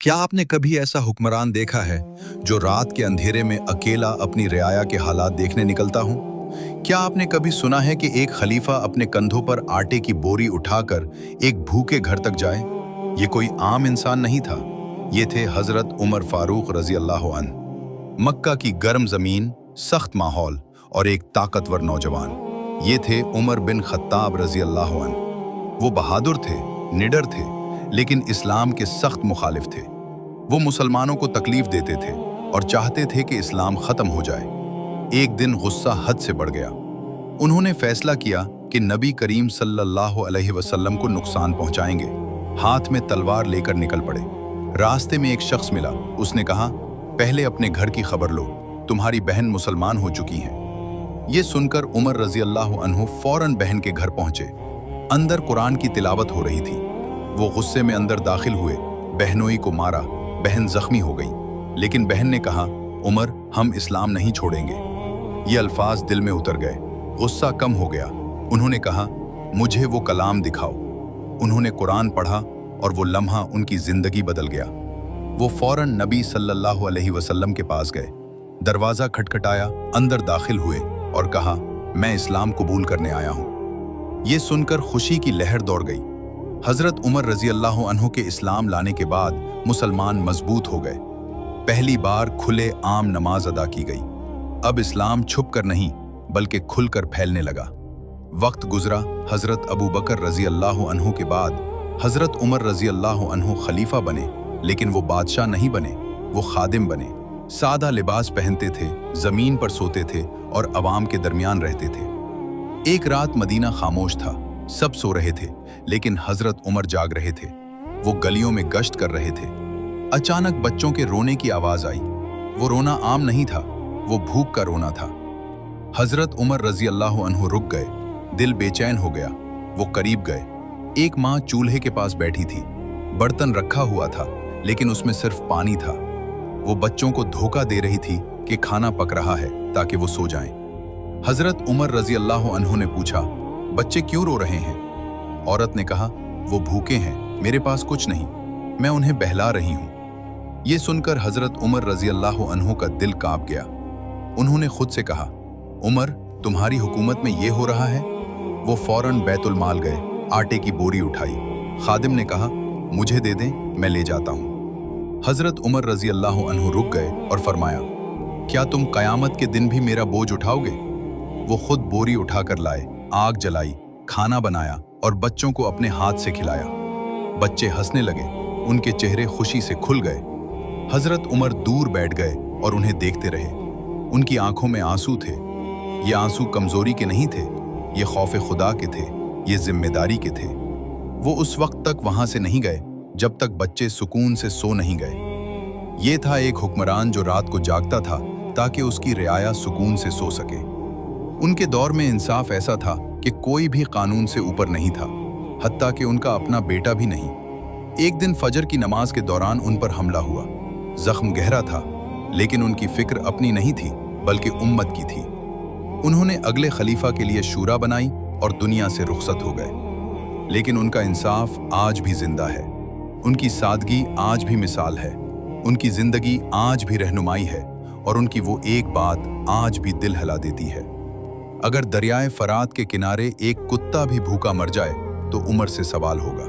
क्या आपने कभी ऐसा हुक्मरान देखा है जो रात के अंधेरे में अकेला अपनी रियाया के हालात देखने निकलता हो? क्या आपने कभी सुना है कि एक खलीफा अपने कंधों पर आटे की बोरी उठाकर एक भूखे घर तक जाए? ये कोई आम इंसान नहीं था। ये थे हजरत उमर फारूक रजी अल्लाह अन्हु। मक्का की गर्म जमीन, सख्त माहौल और एक ताकतवर नौजवान। ये थे उमर बिन खत्ताब रजी अल्लाह अन्हु। वो बहादुर थे, निडर थे, लेकिन इस्लाम के सख्त मुखालिफ थे। वो मुसलमानों को तकलीफ देते थे और चाहते थे कि इस्लाम खत्म हो जाए। एक दिन गुस्सा हद से बढ़ गया। उन्होंने फैसला किया कि नबी करीम सल्लल्लाहु अलैहि वसल्लम को नुकसान पहुंचाएंगे। हाथ में तलवार लेकर निकल पड़े। रास्ते में एक शख्स मिला। उसने कहा, पहले अपने घर की खबर लो, तुम्हारी बहन मुसलमान हो चुकी है। ये सुनकर उमर रजी अल्लाह अन्हु फौरन बहन के घर पहुंचे। अंदर कुरान की तिलावत हो रही थी। वो गुस्से में अंदर दाखिल हुए, बहनोई को मारा। बहन जख्मी हो गई, लेकिन बहन ने कहा, उमर, हम इस्लाम नहीं छोड़ेंगे। ये अल्फाज दिल में उतर गए। गुस्सा कम हो गया। उन्होंने कहा, मुझे वो कलाम दिखाओ। उन्होंने कुरान पढ़ा और वो लम्हा उनकी जिंदगी बदल गया। वो फौरन नबी सल्लल्लाहु अलैहि वसल्लम के पास गए। दरवाजा खटखटाया, अंदर दाखिल हुए और कहा, मैं इस्लाम कबूल करने आया हूं। ये सुनकर खुशी की लहर दौड़ गई। हजरत उमर रजी अल्लाह अन्हु के इस्लाम लाने के बाद मुसलमान मजबूत हो गए। पहली बार खुले आम नमाज अदा की गई। अब इस्लाम छुप कर नहीं बल्कि खुलकर फैलने लगा। वक्त गुजरा। हजरत अबू बकर रजी अल्लाह अन्हु के बाद हजरत उमर रजी अल्लाह अन्हु खलीफा बने, लेकिन वो बादशाह नहीं बने, वो खादिम बने। सादा लिबास पहनते थे, जमीन पर सोते थे और अवाम के दरमियान रहते थे। एक रात मदीना खामोश था। सब सो रहे थे, लेकिन हजरत उमर जाग रहे थे। वो गलियों में गश्त कर रहे थे। अचानक बच्चों के रोने की आवाज आई। वो रोना आम नहीं था, वो भूख का रोना था। हजरत उमर रजी अल्लाह अन्हु रुक गए। दिल बेचैन हो गया। वो करीब गए। एक माँ चूल्हे के पास बैठी थी। बर्तन रखा हुआ था, लेकिन उसमें सिर्फ पानी था। वो बच्चों को धोखा दे रही थी कि खाना पक रहा है ताकि वो सो जाएं। हजरत उमर रजी अल्लाह अन्हु ने पूछा, बच्चे क्यों रो रहे हैं? औरत ने कहा, वो भूखे हैं, मेरे पास कुछ नहीं, मैं उन्हें बहला रही हूं। ये सुनकर हजरत उमर रजी अल्लाह अन्हु का दिल कांप गया। उन्होंने खुद से कहा, उमर, तुम्हारी हुकूमत में ये हो रहा है? वो फौरन बैतुल माल गए, आटे की बोरी उठाई। खादिम ने कहा, मुझे दे दें, मैं ले जाता हूं। हजरत उमर रजी अल्लाह अन्हु रुक गए और फरमाया, क्या तुम कयामत के दिन भी मेरा बोझ उठाओगे? वो खुद बोरी उठाकर लाए, आग जलाई, खाना बनाया और बच्चों को अपने हाथ से खिलाया। बच्चे हंसने लगे, उनके चेहरे खुशी से खुल गए। हजरत उमर दूर बैठ गए और उन्हें देखते रहे। उनकी आंखों में आंसू थे। ये आंसू कमजोरी के नहीं थे, ये खौफ खुदा के थे, ये जिम्मेदारी के थे। वो उस वक्त तक वहां से नहीं गए जब तक बच्चे सुकून से सो नहीं गए। ये था एक हुक्मरान जो रात को जागता था ताकि उसकी रियाया सुकून से सो सके। उनके दौर में इंसाफ ऐसा था कि कोई भी कानून से ऊपर नहीं था, हत्ता कि उनका अपना बेटा भी नहीं। एक दिन फजर की नमाज के दौरान उन पर हमला हुआ। जख्म गहरा था, लेकिन उनकी फिक्र अपनी नहीं थी बल्कि उम्मत की थी। उन्होंने अगले खलीफा के लिए शूरा बनाई और दुनिया से रुखसत हो गए। लेकिन उनका इंसाफ आज भी जिंदा है। उनकी सादगी आज भी मिसाल है। उनकी जिंदगी आज भी रहनुमाई है और उनकी वो एक बात आज भी दिल हिला देती है। अगर दरियाए फरात के किनारे एक कुत्ता भी भूखा मर जाए तो उमर से सवाल होगा।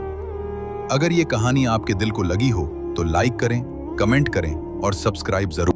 अगर ये कहानी आपके दिल को लगी हो तो लाइक करें, कमेंट करें और सब्सक्राइब जरूर